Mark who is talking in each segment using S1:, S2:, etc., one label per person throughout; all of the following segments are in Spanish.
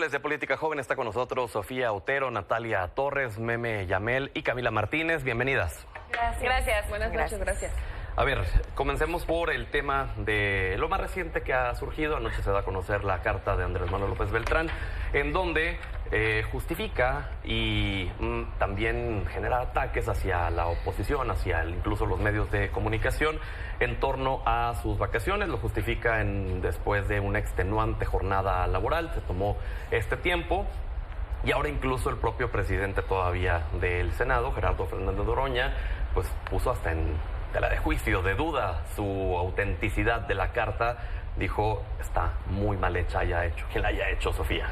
S1: Miércoles de Política Joven está con nosotros Sofía Otero, Natalia Torres, Meme Yamel y Camila Martínez. Bienvenidas.
S2: Gracias. Buenas noches, gracias.
S1: A ver, comencemos por el tema de lo más reciente que ha surgido. Anoche se da a conocer la carta de Andrés Manuel López Beltrán, en donde justifica y también genera ataques hacia la oposición, hacia incluso los medios de comunicación en torno a sus vacaciones. Lo justifica después de una extenuante jornada laboral. Se tomó este tiempo. Y ahora incluso el propio presidente todavía del Senado, Gerardo Fernández Noroña, pues puso hasta en tela de juicio, de duda, su autenticidad de la carta. Dijo, está muy mal hecha, quien la haya hecho, Sofía.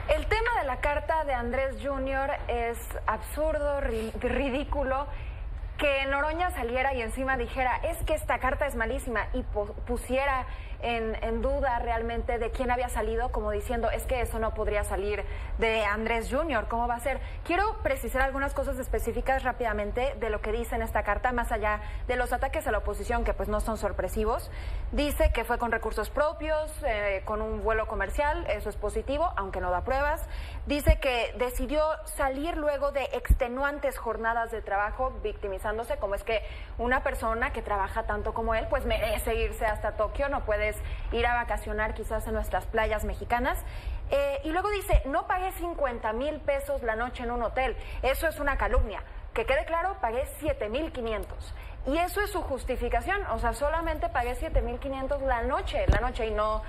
S2: El tema de la carta de Andrés Jr. es absurdo, ridículo. Que Noroña saliera y encima dijera, es que esta carta es malísima, y pusiera en duda realmente de quién había salido, como diciendo, es que eso no podría salir de Andrés Jr., ¿cómo va a ser? Quiero precisar algunas cosas específicas rápidamente de lo que dice en esta carta, más allá de los ataques a la oposición, que pues no son sorpresivos. Dice que fue con recursos propios, con un vuelo comercial, eso es positivo, aunque no da pruebas. Dice que decidió salir luego de extenuantes jornadas de trabajo, victimizándose, como es que una persona que trabaja tanto como él, pues merece irse hasta Tokio, no puedes ir a vacacionar quizás en nuestras playas mexicanas. Y luego dice, no pagué 50,000 pesos la noche en un hotel, eso es una calumnia. Que quede claro, pagué 7,500. Y eso es su justificación, o sea, solamente pagué 7,500 la noche, y no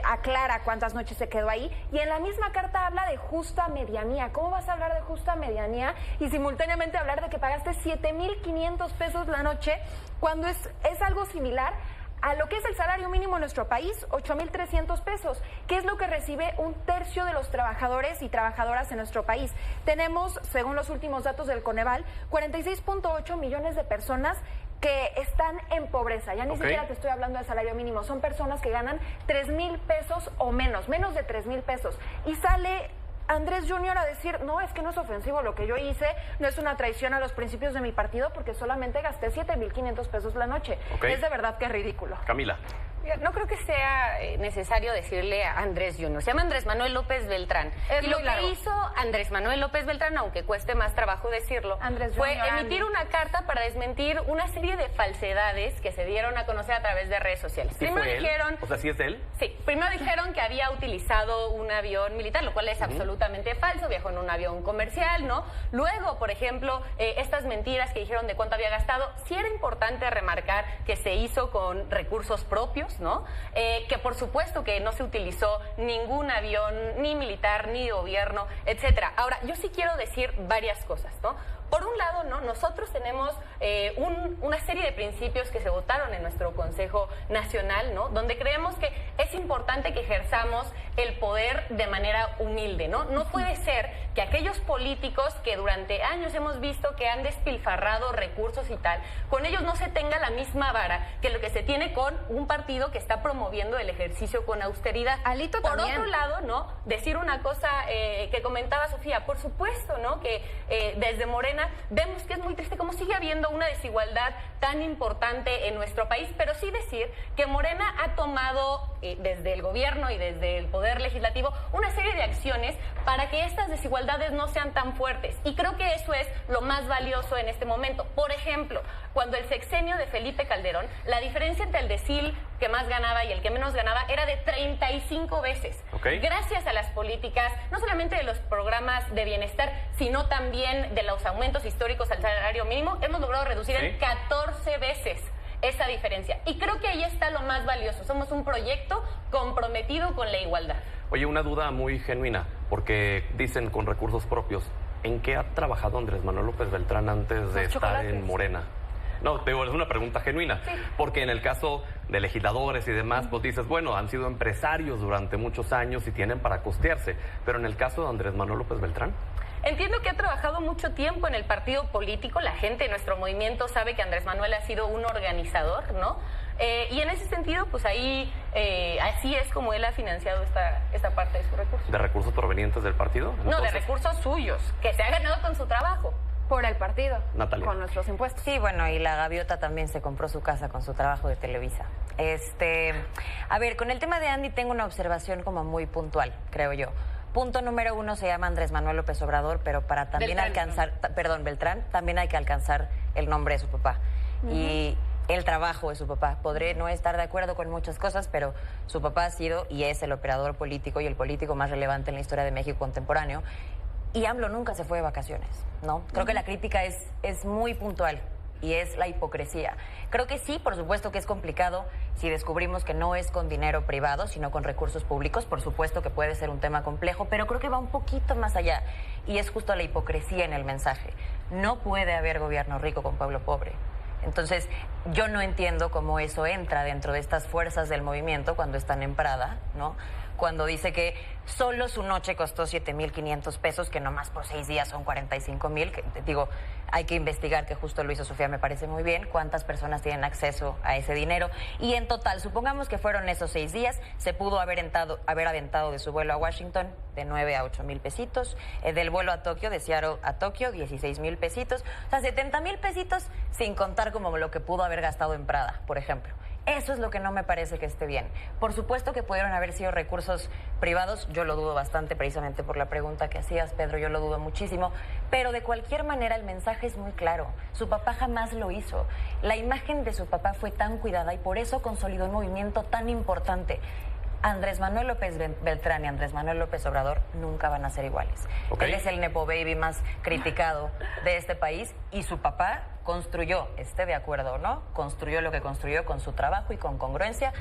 S2: aclara cuántas noches se quedó ahí. Y en la misma carta habla de justa medianía. ¿Cómo vas a hablar de justa medianía y simultáneamente hablar de que pagaste 7,500 pesos la noche cuando es algo similar a lo que es el salario mínimo en nuestro país, 8,300 pesos, que es lo que recibe un tercio de los trabajadores y trabajadoras en nuestro país? Tenemos, según los últimos datos del Coneval, 46.8 millones de personas que están en pobreza. Ya ni siquiera te estoy hablando de salario mínimo, son personas que ganan 3,000 pesos o menos de 3,000 pesos. Y sale Andrés Jr. a decir, no, es que no es ofensivo lo que yo hice, no es una traición a los principios de mi partido, porque solamente gasté 7,500 pesos la noche. Es de verdad que es ridículo.
S1: Camila.
S3: No creo que sea necesario decirle a Andrés Jr. Se llama Andrés Manuel López Beltrán.
S2: Es
S3: y lo
S2: largo.
S3: que hizo Andrés Manuel López Beltrán, aunque cueste más trabajo decirlo, fue emitir una carta para desmentir una serie de falsedades que se dieron a conocer a través de redes sociales.
S1: ¿Sí
S3: Primero
S1: fue él?
S3: dijeron...
S1: O sea, ¿sí es de él?
S3: Sí. Primero dijeron que había utilizado un avión militar, lo cual es absolutamente falso. Viajó en un avión comercial, ¿no? Luego, por ejemplo, estas mentiras que dijeron de cuánto había gastado, sí era importante remarcar que se hizo con recursos propios, ¿no? Que por supuesto que no se utilizó ningún avión, ni militar, ni de gobierno, etcétera. Ahora, yo sí quiero decir varias cosas, ¿no? Por un lado, ¿no? Nosotros tenemos una serie de principios que se votaron en nuestro Consejo Nacional, ¿no? Donde creemos que es importante que ejerzamos el poder de manera humilde, ¿no? No puede ser que aquellos políticos que durante años hemos visto que han despilfarrado recursos y tal, con ellos no se tenga la misma vara que lo que se tiene con un partido que está promoviendo el ejercicio con austeridad.
S2: Alito
S3: por
S2: también.
S3: otro lado, ¿no? Decir una cosa que comentaba Sofía, por supuesto, ¿no? Que desde Morena vemos que es muy triste cómo sigue habiendo una desigualdad tan importante en nuestro país, pero sí decir que Morena ha tomado desde el gobierno y desde el poder legislativo una serie de acciones para que estas desigualdades no sean tan fuertes, y creo que eso es lo más valioso en este momento. Por ejemplo, cuando el sexenio de Felipe Calderón, la diferencia entre el decil que más ganaba y el que menos ganaba era de 35 veces. Gracias a las políticas, no solamente de los programas de bienestar, sino también de los aumentos históricos al salario mínimo, hemos logrado reducir en 14 veces esa diferencia. Y creo que ahí está lo más valioso. Somos un proyecto comprometido con la igualdad.
S1: Oye, una duda muy genuina, porque dicen con recursos propios. ¿En qué ha trabajado Andrés Manuel López Beltrán antes de estar en Morena? No, te digo, es una pregunta genuina, porque en el caso de legisladores y demás, pues dices, bueno, han sido empresarios durante muchos años y tienen para costearse, pero en el caso de Andrés Manuel López Beltrán...
S3: Entiendo que ha trabajado mucho tiempo en el partido político, la gente de nuestro movimiento sabe que Andrés Manuel ha sido un organizador, ¿no? Y en ese sentido, pues ahí, así es como él ha financiado esta parte de sus recursos.
S1: ¿De recursos provenientes del partido? Entonces...
S3: No, de recursos suyos, que se ha ganado con su trabajo.
S2: Por el partido,
S1: Natalia.
S2: con nuestros impuestos.
S4: Sí, bueno, y la gaviota también se compró su casa con su trabajo de Televisa. A ver, con el tema de Andy tengo una observación como muy puntual, creo yo. Punto número 1 se llama Andrés Manuel López Obrador, pero para también Beltrán, también hay que alcanzar el nombre de su papá. Y el trabajo de su papá. Podré no estar de acuerdo con muchas cosas, pero su papá ha sido y es el operador político y el político más relevante en la historia de México contemporáneo. Y AMLO nunca se fue de vacaciones, ¿no? Creo que la crítica es muy puntual y es la hipocresía. Creo que sí, por supuesto que es complicado si descubrimos que no es con dinero privado, sino con recursos públicos. Por supuesto que puede ser un tema complejo, pero creo que va un poquito más allá. Y es justo la hipocresía en el mensaje. No puede haber gobierno rico con pueblo pobre. Entonces, yo no entiendo cómo eso entra dentro de estas fuerzas del movimiento cuando están en Prada, ¿no? Cuando dice que solo su noche costó 7,500 pesos, que nomás por 6 días son 45,000, que digo, hay que investigar, que justo lo hizo Sofía, me parece muy bien, cuántas personas tienen acceso a ese dinero. Y en total, supongamos que fueron esos 6 días, se pudo haber aventado de su vuelo a Washington de 9 a 8,000 pesitos, del vuelo a Tokio, de Seattle a Tokio, 16,000 pesitos, o sea, 70,000 pesitos sin contar como lo que pudo haber gastado en Prada, por ejemplo. Eso es lo que no me parece que esté bien. Por supuesto que pudieron haber sido recursos privados, yo lo dudo bastante precisamente por la pregunta que hacías, Pedro, yo lo dudo muchísimo, pero de cualquier manera el mensaje es muy claro. Su papá jamás lo hizo. La imagen de su papá fue tan cuidada y por eso consolidó un movimiento tan importante. Andrés Manuel López Beltrán y Andrés Manuel López Obrador nunca van a ser iguales. Él es el nepo baby más criticado de este país y su papá construyó, esté de acuerdo o no, construyó lo que construyó con su trabajo y con congruencia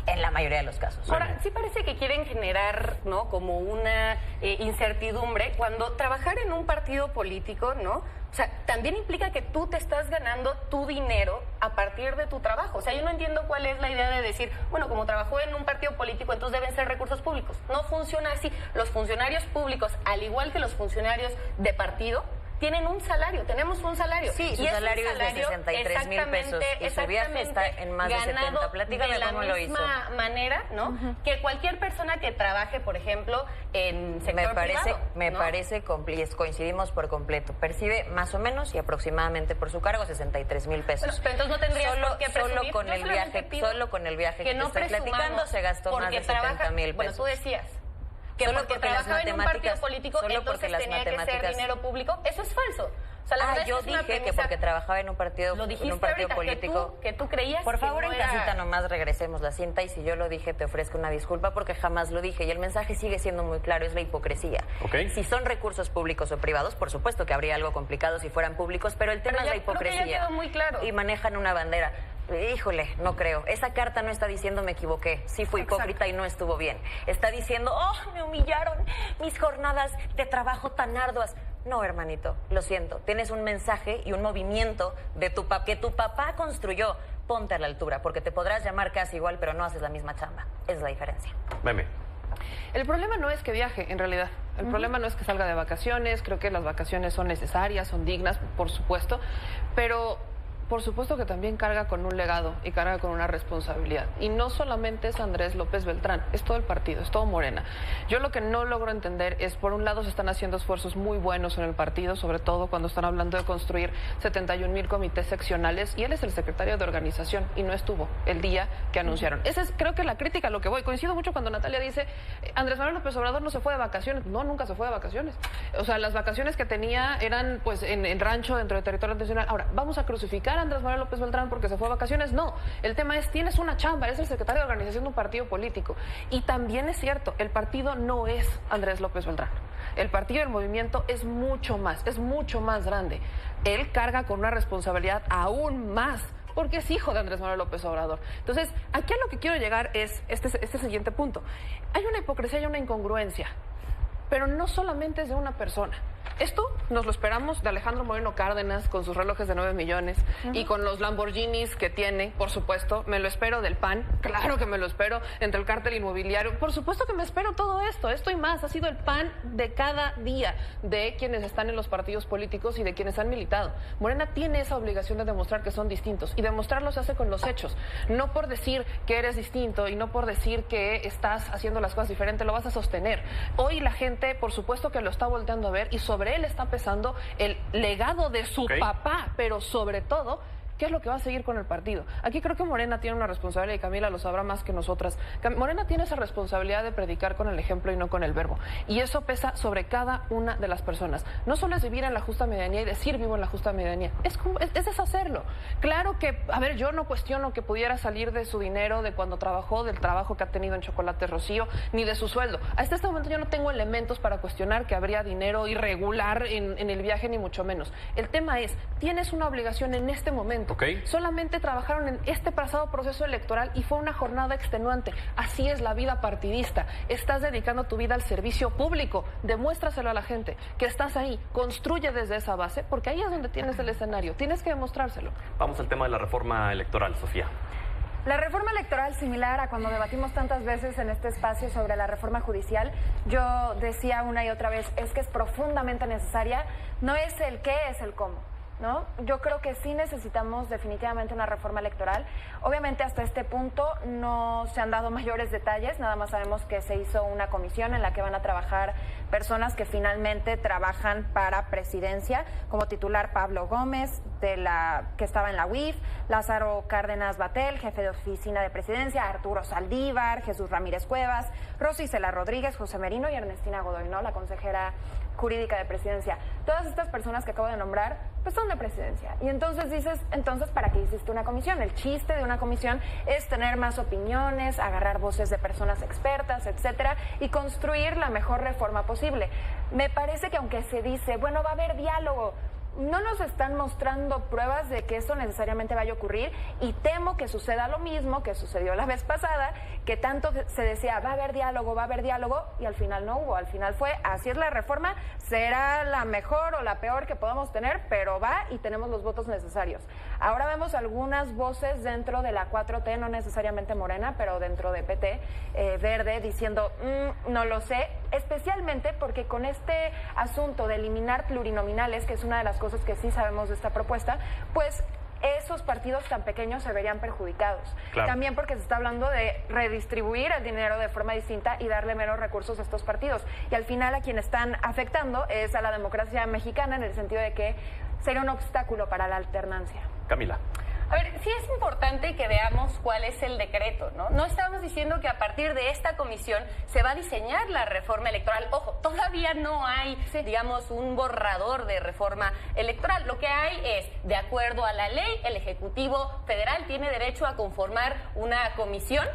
S4: en la mayoría de los casos.
S3: Ahora, sí parece que quieren generar, ¿no?, como una incertidumbre cuando trabajar en un partido político, ¿no? O sea, también implica que tú te estás ganando tu dinero a partir de tu trabajo. O sea, yo no entiendo cuál es la idea de decir, bueno, como trabajó en un partido político, entonces deben ser recursos públicos. No funciona así. Los funcionarios públicos, al igual que los funcionarios de partido, tienen un salario, tenemos un salario.
S4: Sí, su salario es de 63,000 pesos y su viaje está en más de 70. Platícame cómo lo hizo.
S3: De la misma manera, ¿no? Que cualquier persona que trabaje, por ejemplo, en sector privado.
S4: Me parece, coincidimos por completo. Percibe más o menos y aproximadamente por su cargo 63,000 pesos.
S3: Bueno, pero entonces no tendrías por qué presumir.
S4: Solo con el viaje que te estoy platicando se gastó más de 70,000 pesos.
S3: Bueno, tú decías que solo porque trabajaba en un partido político, entonces tenía que ser dinero público. Eso es falso. O sea, la verdad
S4: yo dije que porque trabajaba en un partido, político.
S3: Que tú creías.
S4: Por favor,
S3: que no
S4: en casita nomás regresemos la cinta y si yo lo dije te ofrezco una disculpa porque jamás lo dije y el mensaje sigue siendo muy claro, es la hipocresía. Si son recursos públicos o privados, por supuesto que habría algo complicado si fueran públicos, pero el tema es la hipocresía.
S3: Creo que ya quedó muy claro.
S4: Y manejan una bandera. Híjole, no creo. Esa carta no está diciendo me equivoqué, sí fui hipócrita y no estuvo bien. Está diciendo, me humillaron, mis jornadas de trabajo tan arduas. No, hermanito, lo siento. Tienes un mensaje y un movimiento de que tu papá construyó. Ponte a la altura, porque te podrás llamar casi igual, pero no haces la misma chamba. Es la diferencia.
S1: Meme.
S5: El problema no es que viaje, en realidad. El problema no es que salga de vacaciones. Creo que las vacaciones son necesarias, son dignas, por supuesto. Pero por supuesto que también carga con un legado y carga con una responsabilidad. Y no solamente es Andrés López Beltrán, es todo el partido, es todo Morena. Yo lo que no logro entender es, por un lado, se están haciendo esfuerzos muy buenos en el partido, sobre todo cuando están hablando de construir 71,000 comités seccionales, y él es el secretario de organización y no estuvo el día que anunciaron. Esa es, creo que, la crítica a lo que voy. Coincido mucho cuando Natalia dice, Andrés Manuel López Obrador no se fue de vacaciones. No, nunca se fue de vacaciones. O sea, las vacaciones que tenía eran, pues, en el rancho, dentro de territorio nacional. Ahora, ¿vamos a crucificar a Andrés Manuel López Beltrán porque se fue de vacaciones? No, el tema es, tienes una chamba, eres el secretario de organización de un partido político. Y también es cierto, el partido no es Andrés López Beltrán. El partido del movimiento es mucho más grande. Él carga con una responsabilidad aún más, porque es hijo de Andrés Manuel López Obrador. Entonces, aquí a lo que quiero llegar es este siguiente punto. Hay una hipocresía y una incongruencia, pero no solamente es de una persona. Esto nos lo esperamos de Alejandro Moreno Cárdenas con sus relojes de 9 millones y con los Lamborghinis que tiene, por supuesto. Me lo espero del PAN, claro que me lo espero, entre el cártel inmobiliario. Por supuesto que me espero todo esto y más. Ha sido el pan de cada día de quienes están en los partidos políticos y de quienes han militado. Morena tiene esa obligación de demostrar que son distintos, y demostrarlo se hace con los hechos. No por decir que eres distinto y no por decir que estás haciendo las cosas diferentes lo vas a sostener. Hoy la gente, por supuesto que lo está volteando a ver, y sobre él está pesando el legado de su papá, pero sobre todo ¿qué es lo que va a seguir con el partido? Aquí creo que Morena tiene una responsabilidad, y Camila lo sabrá más que nosotras. Morena tiene esa responsabilidad de predicar con el ejemplo y no con el verbo. Y eso pesa sobre cada una de las personas. No solo es vivir en la justa medianía y decir vivo en la justa medianía, es deshacerlo. Claro que, a ver, yo no cuestiono que pudiera salir de su dinero, de cuando trabajó, del trabajo que ha tenido en Chocolate Rocío, ni de su sueldo. Hasta este momento yo no tengo elementos para cuestionar que habría dinero irregular en el viaje, ni mucho menos. El tema es, tienes una obligación en este momento.
S1: Okay.
S5: Solamente trabajaron en este pasado proceso electoral y fue una jornada extenuante. Así es la vida partidista. Estás dedicando tu vida al servicio público. Demuéstraselo a la gente que estás ahí. Construye desde esa base, porque ahí es donde tienes el escenario. Tienes que demostrárselo.
S1: Vamos al tema de la reforma electoral, Sofía.
S2: La reforma electoral, similar a cuando debatimos tantas veces en este espacio sobre la reforma judicial, yo decía una y otra vez, es que es profundamente necesaria, no es el qué, es el cómo, ¿no? Yo creo que sí necesitamos definitivamente una reforma electoral. Obviamente hasta este punto no se han dado mayores detalles, nada más sabemos que se hizo una comisión en la que van a trabajar personas que finalmente trabajan para presidencia, como titular Pablo Gómez, que estaba en la UIF, Lázaro Cárdenas Batel, jefe de oficina de presidencia, Arturo Saldívar, Jesús Ramírez Cuevas, Rosy Cela Rodríguez, José Merino y Ernestina Godoy, ¿no? La consejera jurídica de presidencia. Todas estas personas que acabo de nombrar, pues son de presidencia. Y entonces dices, ¿para qué hiciste una comisión? El chiste de una comisión es tener más opiniones, agarrar voces de personas expertas, etcétera, y construir la mejor reforma posible. Me parece que aunque se dice, bueno, va a haber diálogo, no nos están mostrando pruebas de que esto necesariamente vaya a ocurrir, y temo que suceda lo mismo que sucedió la vez pasada, que tanto se decía va a haber diálogo, y al final no hubo. Al final fue, así es la reforma, será la mejor o la peor que podamos tener, pero va y tenemos los votos necesarios. Ahora vemos algunas voces dentro de la 4T, no necesariamente Morena, pero dentro de PT, Verde, diciendo, no lo sé, especialmente porque con este asunto de eliminar plurinominales, que es una de las cosas que sí sabemos de esta propuesta, pues esos partidos tan pequeños se verían perjudicados.
S1: Claro.
S2: También porque se está hablando de redistribuir el dinero de forma distinta y darle menos recursos a estos partidos. Y al final a quien están afectando es a la democracia mexicana, en el sentido de que sería un obstáculo para la alternancia.
S1: Camila.
S3: A ver, sí es importante que veamos cuál es el decreto, ¿no? No estamos diciendo que a partir de esta comisión se va a diseñar la reforma electoral. Ojo, todavía no hay, digamos, un borrador de reforma electoral. Lo que hay es, de acuerdo a la ley, el Ejecutivo Federal tiene derecho a conformar una comisión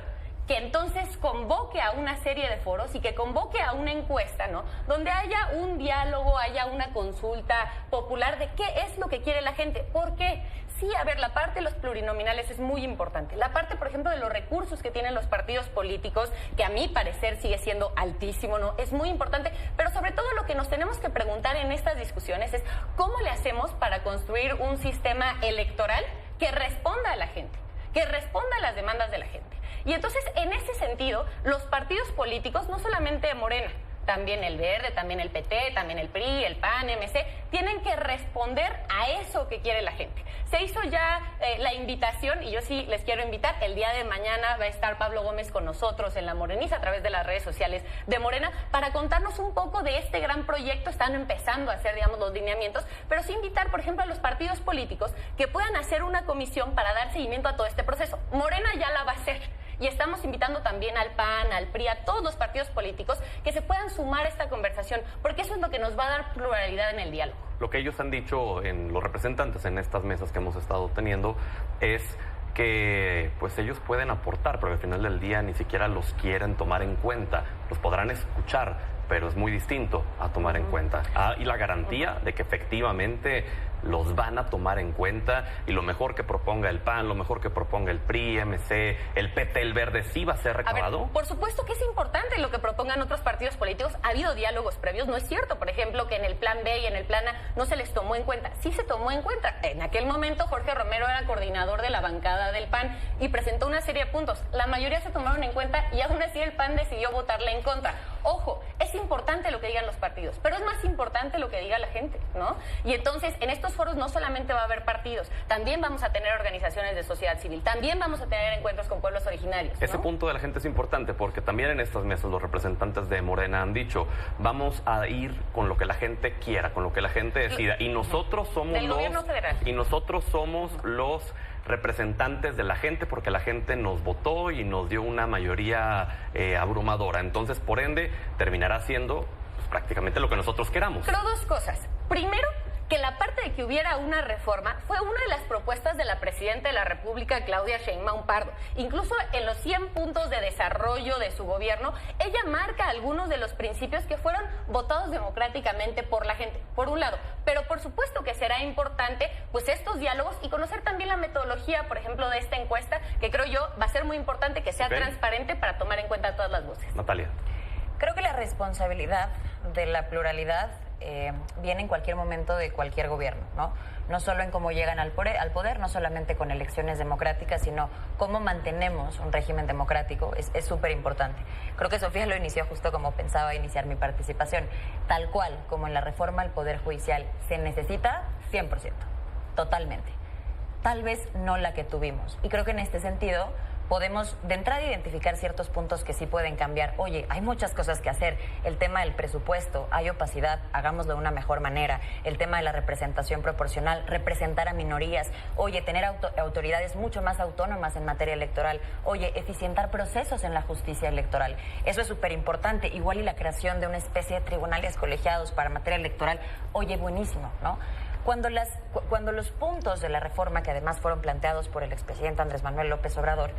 S3: que entonces convoque a una serie de foros y que convoque a una encuesta, ¿no? Donde haya un diálogo, haya una consulta popular de qué es lo que quiere la gente. ¿Por qué? Sí, a ver, la parte de los plurinominales es muy importante. La parte, por ejemplo, de los recursos que tienen los partidos políticos, que a mi parecer sigue siendo altísimo, ¿no? Es muy importante, pero sobre todo lo que nos tenemos que preguntar en estas discusiones es cómo le hacemos para construir un sistema electoral que responda a la gente, que responda a las demandas de la gente. Y entonces, en ese sentido, los partidos políticos, no solamente Morena, también el Verde, también el PT, también el PRI, el PAN, MC, tienen que responder a eso que quiere la gente. Se hizo ya la invitación, y yo sí les quiero invitar, el día de mañana va a estar Pablo Gómez con nosotros en La Moreniza a través de las redes sociales de Morena para contarnos un poco de este gran proyecto. Están empezando a hacer, digamos, los lineamientos, pero sí invitar, por ejemplo, a los partidos políticos que puedan hacer una comisión para dar seguimiento a todo este proceso. Morena ya la va a hacer. Y estamos invitando también al PAN, al PRI, a todos los partidos políticos que se puedan sumar a esta conversación, porque eso es lo que nos va a dar pluralidad en el diálogo.
S1: Lo que ellos han dicho en los representantes en estas mesas que hemos estado teniendo es que pues ellos pueden aportar, pero al final del día ni siquiera los quieren tomar en cuenta. Los podrán escuchar, pero es muy distinto a tomar en cuenta. Y la garantía de que efectivamente los van a tomar en cuenta, y lo mejor que proponga el PAN, lo mejor que proponga el PRI, MC, el PT, el Verde, ¿sí va a ser recabado?
S3: A ver, por supuesto que es importante lo que propongan otros partidos políticos. Ha habido diálogos previos. No es cierto, por ejemplo, que en el Plan B y en el Plan A no se les tomó en cuenta. Sí se tomó en cuenta. En aquel momento Jorge Romero era coordinador de la bancada del PAN y presentó una serie de puntos. La mayoría se tomaron en cuenta y aún así el PAN decidió votarle en contra. Ojo, es importante lo que digan los partidos, pero es más importante lo que diga la gente, ¿no? Y entonces, en estos foros no solamente va a haber partidos, también vamos a tener organizaciones de sociedad civil, también vamos a tener encuentros con pueblos originarios, ¿no?
S1: Ese punto de la gente es importante porque también en estas mesas los representantes de Morena han dicho, vamos a ir con lo que la gente quiera, con lo que la gente decida, y nosotros somos
S3: del gobierno federal.
S1: Y nosotros somos los representantes de la gente porque la gente nos votó y nos dio una mayoría abrumadora. Entonces, por ende, terminará siendo pues, prácticamente lo que nosotros queramos.
S3: Pero dos cosas. Primero, que la parte de que hubiera una reforma fue una de las propuestas de la presidenta de la República, Claudia Sheinbaum Pardo. Incluso en los 100 puntos de desarrollo de su gobierno, ella marca algunos de los principios que fueron votados democráticamente por la gente, por un lado. Pero por supuesto que será importante pues estos diálogos y conocer también la metodología, por ejemplo, de esta encuesta, que creo yo va a ser muy importante que sea transparente para tomar en cuenta todas las voces.
S1: Natalia.
S4: Creo que la responsabilidad de la pluralidad viene en cualquier momento de cualquier gobierno, ¿no? No solo en cómo llegan al poder, no solamente con elecciones democráticas, sino cómo mantenemos un régimen democrático, es súper importante. Creo que Sofía lo inició justo como pensaba iniciar mi participación. Tal cual, como en la reforma al Poder Judicial, se necesita 100%, totalmente. Tal vez no la que tuvimos. Y creo que en este sentido podemos de entrada identificar ciertos puntos que sí pueden cambiar. Oye, hay muchas cosas que hacer. El tema del presupuesto, hay opacidad, hagámoslo de una mejor manera. El tema de la representación proporcional, representar a minorías. Oye, tener autoridades mucho más autónomas en materia electoral. Oye, eficientar procesos en la justicia electoral. Eso es súper importante. Igual y la creación de una especie de tribunales colegiados para materia electoral. Oye, buenísimo, ¿no? Cuando los puntos de la reforma, que además fueron planteados por el expresidente Andrés Manuel López Obrador,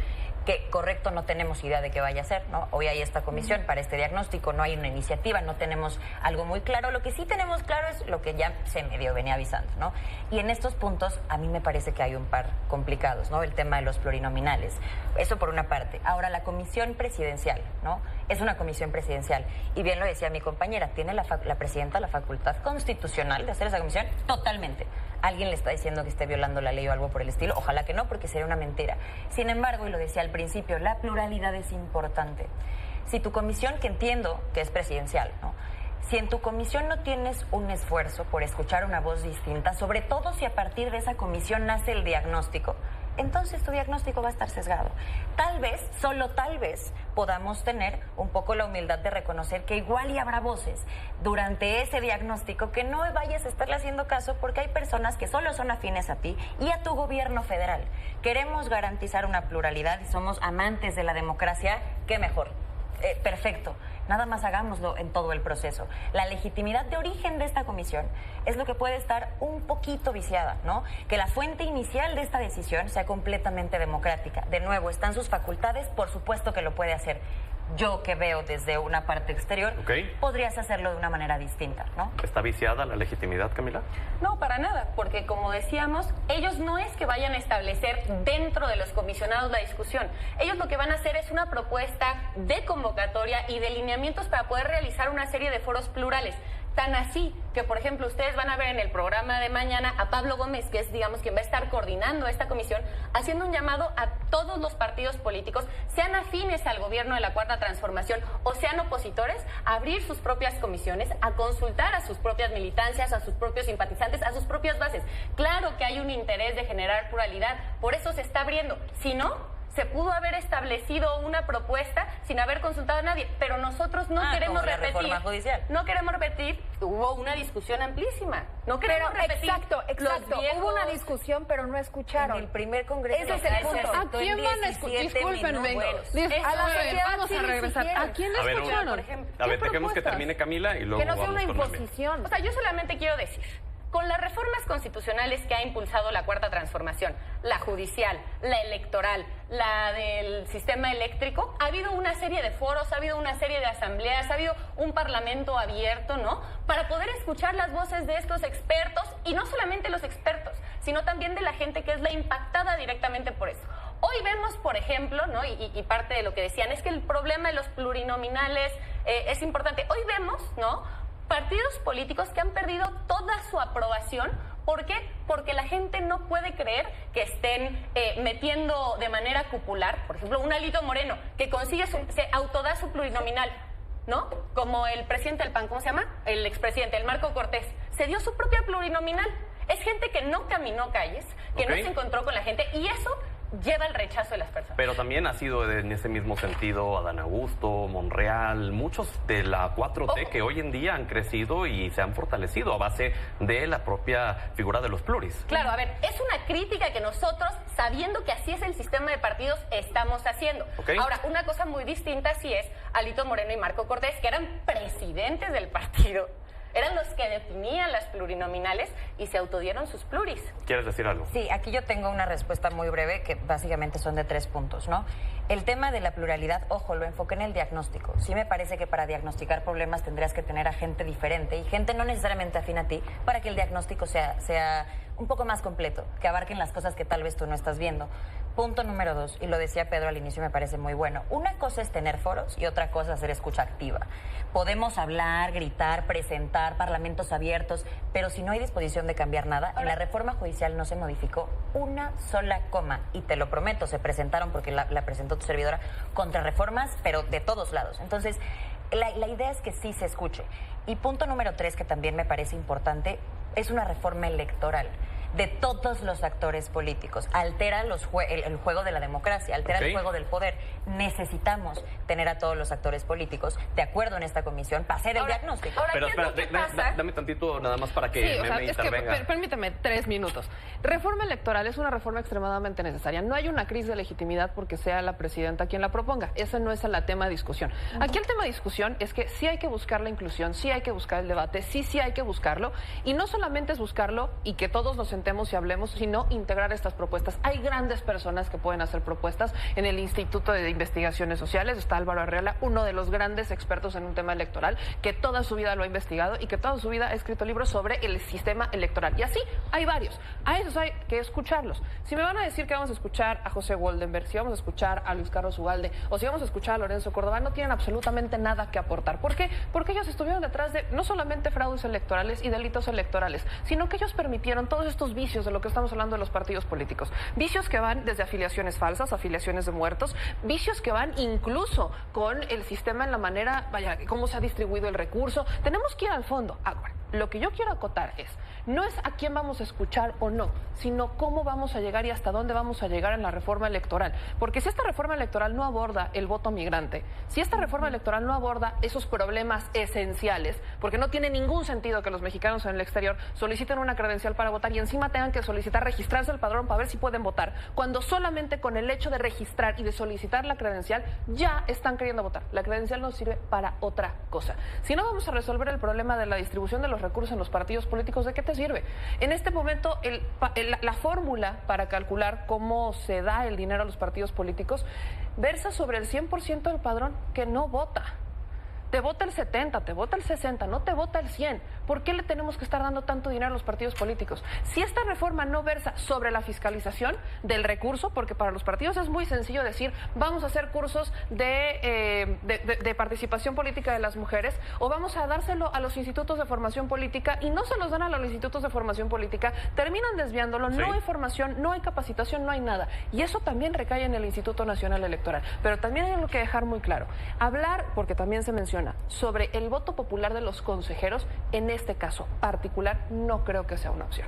S4: que correcto no tenemos idea de qué vaya a ser, ¿no? Hoy hay esta comisión para este diagnóstico, no hay una iniciativa, no tenemos algo muy claro. Lo que sí tenemos claro es lo que ya se medio venía avisando, ¿no? Y en estos puntos a mí me parece que hay un par complicados, ¿no? El tema de los plurinominales, eso por una parte. Ahora, la comisión presidencial, ¿no? Es una comisión presidencial y bien lo decía mi compañera, tiene la presidenta la facultad constitucional de hacer esa comisión totalmente. ¿Alguien le está diciendo que esté violando la ley o algo por el estilo? Ojalá que no, porque sería una mentira. Sin embargo, y lo decía al principio, la pluralidad es importante. Si tu comisión, que entiendo que es presidencial, ¿no? Si en tu comisión no tienes un esfuerzo por escuchar una voz distinta, sobre todo si a partir de esa comisión nace el diagnóstico, entonces tu diagnóstico va a estar sesgado. Tal vez, solo tal vez, podamos tener un poco la humildad de reconocer que igual y habrá voces durante ese diagnóstico que no vayas a estarle haciendo caso porque hay personas que solo son afines a ti y a tu gobierno federal. Queremos garantizar una pluralidad y somos amantes de la democracia, qué mejor. Perfecto, nada más hagámoslo en todo el proceso. La legitimidad de origen de esta comisión es lo que puede estar un poquito viciada, ¿no? Que la fuente inicial de esta decisión sea completamente democrática. De nuevo, están sus facultades, por supuesto que lo puede hacer. Yo que veo desde una parte exterior, podrías hacerlo de una manera distinta, ¿no?
S1: ¿Está viciada la legitimidad, Camila?
S3: No, para nada, porque como decíamos, ellos no es que vayan a establecer dentro de los comisionados la discusión. Ellos lo que van a hacer es una propuesta de convocatoria y de lineamientos para poder realizar una serie de foros plurales. Tan así que, por ejemplo, ustedes van a ver en el programa de mañana a Pablo Gómez, que es, digamos, quien va a estar coordinando esta comisión, haciendo un llamado a todos los partidos políticos, sean afines al gobierno de la Cuarta Transformación o sean opositores, a abrir sus propias comisiones, a consultar a sus propias militancias, a sus propios simpatizantes, a sus propias bases. Claro que hay un interés de generar pluralidad, por eso se está abriendo. Si no, se pudo haber establecido una propuesta sin haber consultado a nadie, pero nosotros no queremos repetir.
S4: Reforma judicial.
S3: No queremos repetir, hubo una discusión amplísima. No queremos repetir.
S2: Exacto. Hubo una discusión, pero no escucharon.
S4: En el primer congreso.
S2: Ese es el punto.
S5: ¿A quién van a escuchar? Discúlpenme.
S2: A la sociedad
S5: Vamos a
S2: civil
S5: regresar.
S2: si
S5: ¿A quién escucharon?
S3: Por ejemplo.
S1: A ver, dejemos que termine Camila y luego
S2: que no sea
S1: vamos
S2: una
S1: con Meme.
S2: imposición.
S3: O sea, yo solamente quiero decir, con las reformas constitucionales que ha impulsado la Cuarta Transformación, la judicial, la electoral, la del sistema eléctrico, ha habido una serie de foros, ha habido una serie de asambleas, ha habido un parlamento abierto, ¿no? Para poder escuchar las voces de estos expertos, y no solamente los expertos, sino también de la gente que es la impactada directamente por eso. Hoy vemos, por ejemplo, ¿no? Y parte de lo que decían, es que el problema de los plurinominales es importante. Hoy vemos, ¿no?, partidos políticos que han perdido toda su aprobación. ¿Por qué? Porque la gente no puede creer que estén metiendo de manera cupular, por ejemplo, un Alito Moreno, que consigue se autoda su plurinominal. ¿no? Como el presidente del PAN, ¿cómo se llama? El expresidente, el Marco Cortés. Se dio su propia plurinominal. Es gente que no caminó calles, que no se encontró con la gente, y eso lleva al rechazo de las personas.
S1: Pero también ha sido en ese mismo sentido Adán Augusto, Monreal, muchos de la 4T que hoy en día han crecido y se han fortalecido a base de la propia figura de los pluris.
S3: Claro, a ver, es una crítica que nosotros, sabiendo que así es el sistema de partidos, estamos haciendo. Ahora, una cosa muy distinta sí es Alito Moreno y Marco Cortés, que eran presidentes del partido. Eran los que definían las plurinominales y se autodieron sus pluris.
S1: ¿Quieres decir algo?
S4: Sí, aquí yo tengo una respuesta muy breve que básicamente son de 3 puntos, ¿no? El tema de la pluralidad, ojo, lo enfoqué en el diagnóstico. Sí me parece que para diagnosticar problemas tendrías que tener a gente diferente y gente no necesariamente afín a ti para que el diagnóstico sea un poco más completo, que abarquen las cosas que tal vez tú no estás viendo. Punto número 2, y lo decía Pedro al inicio, me parece muy bueno. Una cosa es tener foros y otra cosa es hacer escucha activa. Podemos hablar, gritar, presentar, parlamentos abiertos, pero si no hay disposición de cambiar nada, en la reforma judicial no se modificó una sola coma. Y te lo prometo, se presentaron, porque la presentó tu servidora, contrarreformas, pero de todos lados. Entonces, la idea es que sí se escuche. Y punto número 3, que también me parece importante, es una reforma electoral de todos los actores políticos. Altera el juego de la democracia, altera el juego del poder. Necesitamos tener a todos los actores políticos de acuerdo en esta comisión para hacer el diagnóstico.
S1: Pero espera, dame tantito nada más para que me intervenga.
S5: Permítame 3 minutos. Reforma electoral es una reforma extremadamente necesaria. No hay una crisis de legitimidad porque sea la presidenta quien la proponga. Ese no es el tema de discusión. Aquí el tema de discusión es que sí hay que buscar la inclusión, sí hay que buscar el debate, sí hay que buscarlo. Y no solamente es buscarlo y que todos nos sentemos y hablemos, sino integrar estas propuestas. Hay grandes personas que pueden hacer propuestas. En el Instituto de Investigaciones Sociales está Álvaro Arreola, uno de los grandes expertos en un tema electoral, que toda su vida lo ha investigado y que toda su vida ha escrito libros sobre el sistema electoral. Y así hay varios. A esos hay que escucharlos. Si me van a decir que vamos a escuchar a José Woldenberg, si vamos a escuchar a Luis Carlos Ugalde o si vamos a escuchar a Lorenzo Córdoba, no tienen absolutamente nada que aportar. ¿Por qué? Porque ellos estuvieron detrás de no solamente fraudes electorales y delitos electorales, sino que ellos permitieron todos estos vicios de lo que estamos hablando de los partidos políticos. Vicios que van desde afiliaciones falsas, afiliaciones de muertos, vicios que van incluso con el sistema en la manera, cómo se ha distribuido el recurso. Tenemos que ir al fondo. Ahora, lo que yo quiero acotar no es a quién vamos a escuchar o no, sino cómo vamos a llegar y hasta dónde vamos a llegar en la reforma electoral. Porque si esta reforma electoral no aborda el voto migrante, si esta reforma electoral no aborda esos problemas esenciales, porque no tiene ningún sentido que los mexicanos en el exterior soliciten una credencial para votar y encima tengan que solicitar registrarse al padrón para ver si pueden votar, cuando solamente con el hecho de registrar y de solicitar la credencial ya están queriendo votar. La credencial no sirve para otra cosa. Si no vamos a resolver el problema de la distribución de los recursos en los partidos políticos, ¿de qué te sirve? En este momento, la fórmula para calcular cómo se da el dinero a los partidos políticos versa sobre el 100% del padrón que no vota. Te vota el 70, te vota el 60, no te vota el 100. ¿Por qué le tenemos que estar dando tanto dinero a los partidos políticos? Si esta reforma no versa sobre la fiscalización del recurso, porque para los partidos es muy sencillo decir, vamos a hacer cursos de participación política de las mujeres, o vamos a dárselo a los institutos de formación política, y no se los dan a los institutos de formación política, terminan desviándolo, no hay formación, no hay capacitación, no hay nada. Y eso también recae en el Instituto Nacional Electoral. Pero también hay algo que dejar muy claro. Hablar, porque también se menciona, sobre el voto popular de los consejeros, en este caso particular, no creo que sea una opción.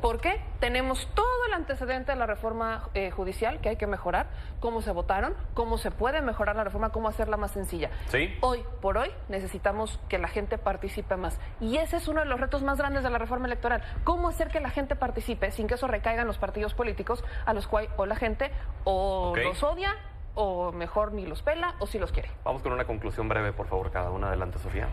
S5: ¿Por qué? Tenemos todo el antecedente de la reforma judicial que hay que mejorar, cómo se votaron, cómo se puede mejorar la reforma, cómo hacerla más sencilla.
S1: ¿Sí?
S3: Hoy por hoy necesitamos que la gente participe más. Y ese es uno de los retos más grandes de la reforma electoral. ¿Cómo hacer que la gente participe sin que eso recaiga en los partidos políticos a los cuales o la gente o los odia, o mejor ni los pela, o si los quiere?
S1: Vamos con una conclusión breve, por favor, cada una. Adelante, Sofía.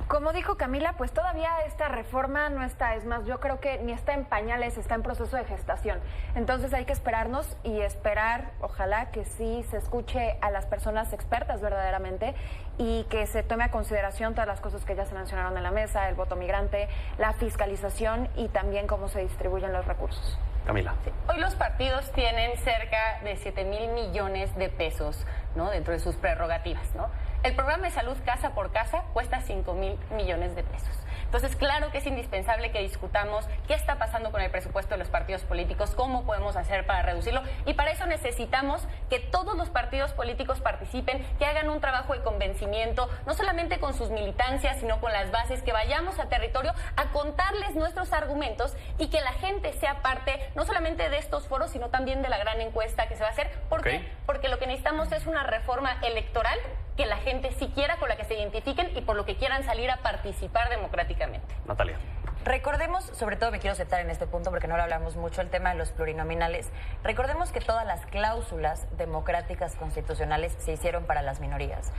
S2: Como dijo Camila, pues todavía esta reforma no está, es más, yo creo que ni está en pañales, está en proceso de gestación. Entonces hay que esperarnos y esperar, ojalá que sí se escuche a las personas expertas verdaderamente y que se tome a consideración todas las cosas que ya se mencionaron en la mesa, el voto migrante, la fiscalización y también cómo se distribuyen los recursos.
S1: Camila.
S3: Sí. Hoy los partidos tienen cerca de 7,000 millones de pesos, ¿no?, dentro de sus prerrogativas, ¿no? El programa de salud casa por casa cuesta 5,000 millones de pesos. Entonces, claro que es indispensable que discutamos qué está pasando con el presupuesto de los partidos políticos, cómo podemos hacer para reducirlo, y para eso necesitamos que todos los partidos políticos participen, que hagan un trabajo de convencimiento, no solamente con sus militancias, sino con las bases, que vayamos a territorio a contarles nuestros argumentos y que la gente sea parte no solamente de estos foros, sino también de la gran encuesta que se va a hacer. ¿Por qué? Porque lo que necesitamos es una reforma electoral que la gente sí quiera, con la que se identifiquen y por lo que quieran salir a participar democráticamente.
S1: Natalia.
S4: Recordemos, sobre todo me quiero centrar en este punto porque no lo hablamos mucho, el tema de los plurinominales. Recordemos que todas las cláusulas democráticas constitucionales se hicieron para las minorías.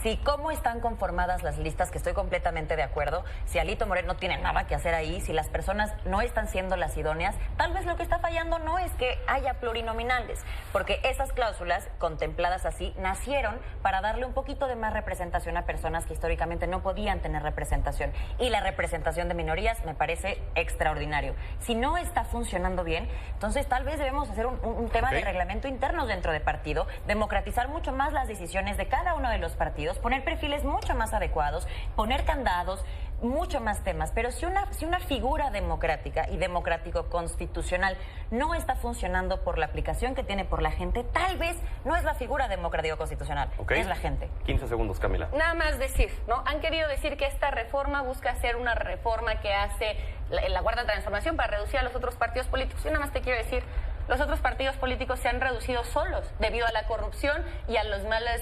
S4: Si cómo están conformadas las listas, que estoy completamente de acuerdo, si Alito Moreno no tiene nada que hacer ahí, si las personas no están siendo las idóneas, tal vez lo que está fallando no es que haya plurinominales, porque esas cláusulas contempladas así nacieron para darle un poquito de más representación a personas que históricamente no podían tener representación. Y la representación de minorías me parece extraordinario. Si no está funcionando bien, entonces tal vez debemos hacer un tema de reglamento interno dentro de partido, democratizar mucho más las decisiones de cada uno de los partidos, poner perfiles mucho más adecuados, poner candados, mucho más temas. Pero si una figura democrática y democrático-constitucional no está funcionando por la aplicación que tiene por la gente, tal vez no es la figura democrático-constitucional, es la gente.
S1: 15 segundos, Camila.
S3: Nada más decir, ¿no? Han querido decir que esta reforma busca ser una reforma que hace la Cuarta Transformación para reducir a los otros partidos políticos. Yo nada más te quiero decir, los otros partidos políticos se han reducido solos debido a la corrupción y a los malos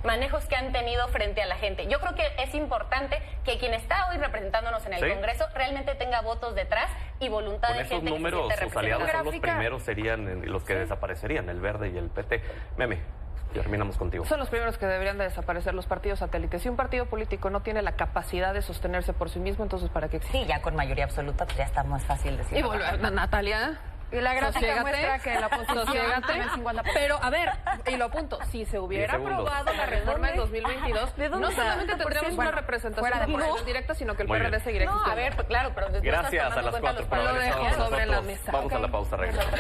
S3: manejos que han tenido frente a la gente. Yo creo que es importante que quien está hoy representándonos en el Congreso realmente tenga votos detrás y voluntad de gente.
S1: Con esos números, sus aliados son los primeros, serían los que desaparecerían, el Verde y el PT. Meme. Terminamos contigo.
S5: Son los primeros que deberían de desaparecer, los partidos satélites. Si un partido político no tiene la capacidad de sostenerse por sí mismo, entonces ¿para qué existe?
S4: Sí, ya con mayoría absoluta pues ya está más fácil decir.
S5: Y volver, Natalia.
S2: Y la gráfica muestra que la oposición tiene el 50%.
S5: Pero, a ver, y lo apunto, si se hubiera aprobado la reforma en 2022, no solamente tendríamos una representación proporcional directa, sino que el PRD seguiría existiendo.
S3: A ver, claro, pero
S1: gracias a las 4 por haber estado con nosotros. Vamos a la pausa, regresamos.